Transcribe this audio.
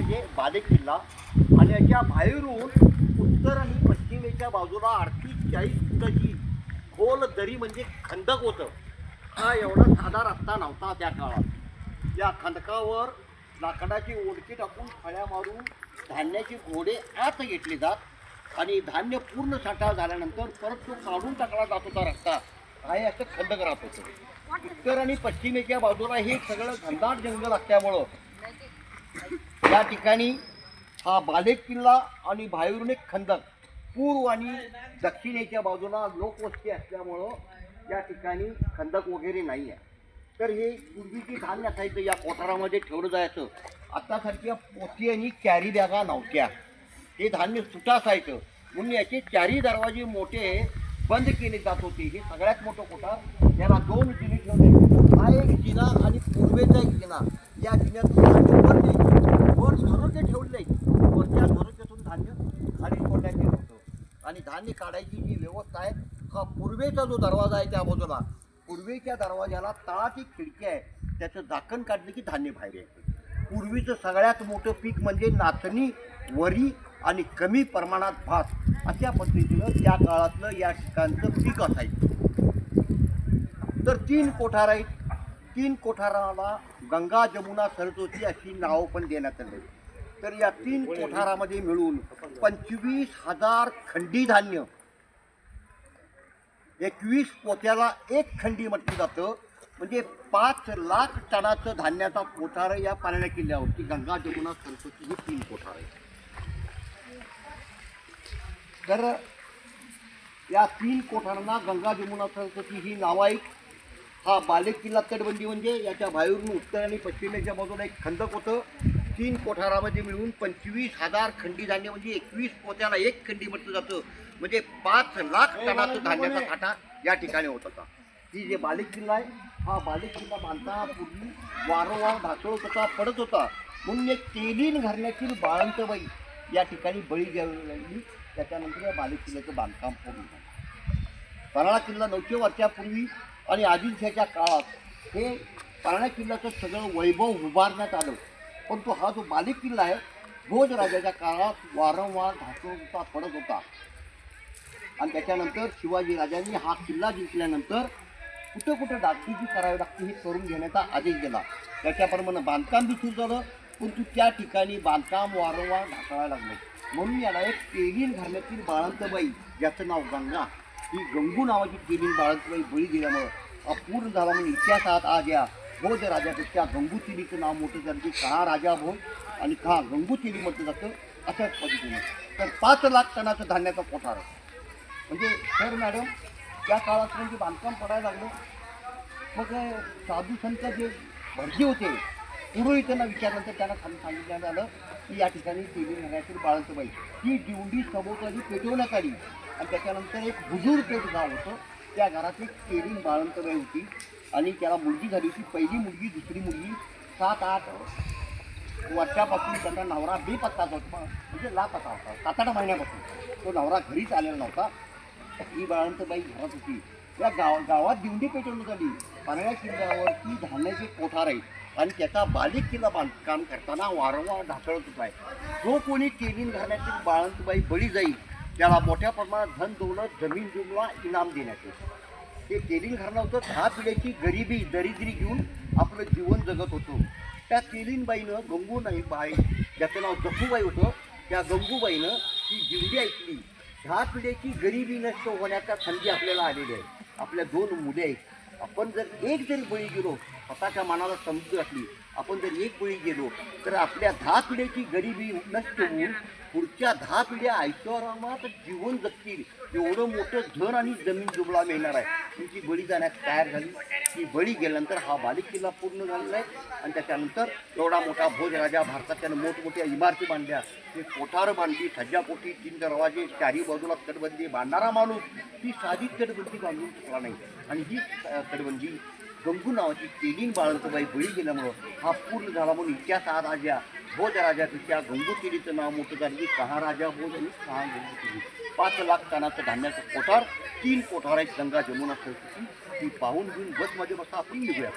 म्हणजे बालेक किल्ला आणि याच्या बाहेरून उत्तर आणि पश्चिमेच्या बाजूला 38-40 फुटाची खोल दरी म्हणजे खंदक होतं. हा एवढा साधा रस्ता नव्हता त्या काळात. या खंदकावर लाकडाची ओढकी टाकून फळ्या मारून धान्याची घोडे आत घेतले जात आणि धान्य पूर्ण साठा झाल्यानंतर परत तो काढून टाकला जात होता रस्ता. आहे असं खंदक राहत होतं. उत्तर आणि पश्चिमेच्या बाजूला हे सगळं घनदाट जंगल असल्यामुळं या ठिकाणी हा बालेक किल्ला आणि बाहेरून एक खंदक, पूर्व आणि दक्षिणेच्या बाजूला लोकवस्ती असल्यामुळं या ठिकाणी खंदक वगैरे नाही आहे. तर हे पूर्वीची धान्य असायचं या कोठारामध्ये ठेवलं जायचं. आत्तासारख्या पोती आणि कॅरी बॅगा नव्हत्या. हे धान्य सुटा असायचं म्हणून याचे चारही दरवाजे मोठे बंद केले जात होते. हे सगळ्यात मोठं कोठार. याला 2 जिने ठेवले. हा एक जिना आणि पूर्वेचा एक जिना. या जिन्यातून धान्य वर न्यायचे, वर झरोके ठेवले, वरच्या झरोक्यातून धान्य खाली सोडण्यात येत होतं. आणि धान्य काढायची जी व्यवस्था आहे, हा पूर्वेचा जो दरवाजा आहे त्या बाजूला, पूर्वेच्या दरवाजाला तळाची खिडकी आहे, त्याचं झाकण काढलं की धान्य बाहेर यायचं. पूर्वीचं सगळ्यात मोठं पीक म्हणजे नाचणी, वरी आणि कमी प्रमाणात भात, अशा पद्धतीनं त्या काळातलं या ठिकाणचं पीक असायचं. तर 3 कोठार आहेत. 3 कोठाराला गंगा, जमुना, सरस्वती अशी नावं पण देण्यात आली. तर या 3 कोठारामध्ये मिळून 25,000 खंडी धान्य, 21 पोत्याला 1 खंडी म्हटलं जातं. म्हणजे 5 लाख टनाचं धान्याचा कोठार या पाण्याच्या किल्ल्यावरती गंगा, जमुना, सरस्वती ही 3 कोठार आहेत. तर या 3 कोठारांना गंगा, जमुना, सरस्वती ही नावं आहेत. हा बालेक किल्ला तटबंदी म्हणजे याच्या बाहेरून उत्तर आणि पश्चिमेच्या बाजूला एक खंदक होतं. 3 कोठारामध्ये मिळून 25,000 खंडी धान्य म्हणजे 21 पोत्याला 1 खंडी म्हटलं जातं. म्हणजे 5 लाख टनाचं धान्याचा साठा या ठिकाणी होत होता. ही जे बालेक किल्ला आहे, हा बालेक किल्ला बांधतापूर्वी वारंवार ढासळत होता, पडत होता. म्हणून एक तेलीन घराण्यातील बाळंतबाई या ठिकाणी बळी द्यावी लागली. त्याच्यानंतर या बालेक किल्ल्याचं बांधकाम पूर्ण झालं. पन्हाळा किल्ला 900 वर्षापूर्वी आणि आदिलशाच्या काळात हे पन्हाळा किल्ल्याचं सगळं वैभव उभारण्यात आलं. परंतु हा जो बालेक किल्ला आहे, भोजराजाच्या काळात वारंवार ढासळत होता, पडत होता. आणि त्याच्यानंतर शिवाजी राजांनी हा किल्ला जिंकल्यानंतर कुठं कुठं डागडुजी करावी लागते हे करून घेण्याचा आदेश दिला. त्याच्याप्रमाणे बांधकाम बी सुरू झालं, परंतु त्या ठिकाणी बांधकाम वारंवार ढासळायला लागलं. म्हणून याला एक तेलीन घराण्यातील बाळंतबाई, ज्याचं नाव गंगा, ही गंगू नावाची तेलीन बाळंतबाई बळी दिल्यामुळं अपूर्ण झाला. म्हणून इतिहासात आज या भोज राजापेक्षा गंगू तेलीचं नाव मोठं झालं की कहा राजा भोज आणि कहा गंगू तेली म्हटलं जातं. अशाच पद्धतीने तर 5 लाख टनाचं धान्याचा कोठार म्हणजे सर मॅडम त्या काळात म्हणजे बांधकाम पडायला लागलं. मग साधू संत जे भरती होते पुरोहितांना विचारल्यानंतर त्यांना सांगितण्यात आलं की या ठिकाणी तेलीन घराण्यातील बाळंतबाई ही दिवडी सभोवताली पेटवण्यात आली. आणि त्याच्यानंतर एक हुजूर पेठ गाव होतं, त्या घरात एक तेलीन बाळंतबाई होती आणि त्याला मुलगी झाली होती. पहिली मुलगी, दुसरी मुलगी 7-8 वर्षापासून त्यांचा नवरा बेपत्ताच होता, म्हणजे लापता होता. 7-8 महिन्यापासून तो नवरा घरीच आलेला नव्हता. ही बाळंतबाई घरात होती. या गावात दिवडी पेटवण्यात आली. पन्हाळा किल्ल्यावरती धान्याचे कोठार आहे आणि त्याचा बालेक किल्ला बांधकाम करताना वारंवार ढासळत होता. जो कोणी तेलीन घराण्यातील बाळंतबाई बळी जाईल त्याला मोठ्या प्रमाणात धन दौलत, जमीन जुमला इनाम देण्यात येईल. ते तेलीन घराणं होतं. 10 पिढ्याची गरिबी दरिद्री घेऊन आपलं जीवन जगत होतं. त्या तेलीनबाईनं गंगूबाई बाई, ज्याचं नाव जखूबाई होतं, त्या गंगूबाईनं ती दिवडी ऐकली. 10 पिढ्याची गरिबी नष्ट होण्याच्या संधी आपल्याला आलेली आहे. आपल्या 2 मुले आहेत. आपण जर एक जरी बळी गेलो, स्वतःच्या मनाला समजून असली, आपण जर एक बळी गेलो तर आपल्या 10 पिढ्याची गरिबी नष्ट होऊन पुढच्या 10 पिढ्या ऐश्वर्यात जीवन जगतील. एवढं मोठं धन आणि जमीन जुमला मिळणार आहे. तुमची बळी जाण्यास तयार झाली. ती बळी गेल्यानंतर हा बालेक किल्ला पूर्ण झालेला आहे. आणि त्याच्यानंतर एवढा मोठा भोजराजा, भारतात त्यानं मोठमोठ्या इमारती बांधल्या, ते कोठारं बांधली, सज्जापोटी, 3 दरवाजे, 4ही बाजूला तटबंदी बांधणारा माणूस ती साधी तटबंदी बांधून शकला नाही. आणि ही तटबंदी गंगू नावाची तेलीन बाळंतबाई बळी गेल्यामुळं हा पूर्ण झाला. म्हणून इतिहासात आज या भोज राजापेक्षा गंगू तेलीचं नाव मोठं झालं की कहा राजा भोज आणि कहा गंगू तेली. 5 लाख टनाचं धान्याचं कोठार, 3 कोठार आहेत गंगा, जमुना, सरस्वती. ती पाहून घेऊन बसमध्ये बसता आपण निघूया.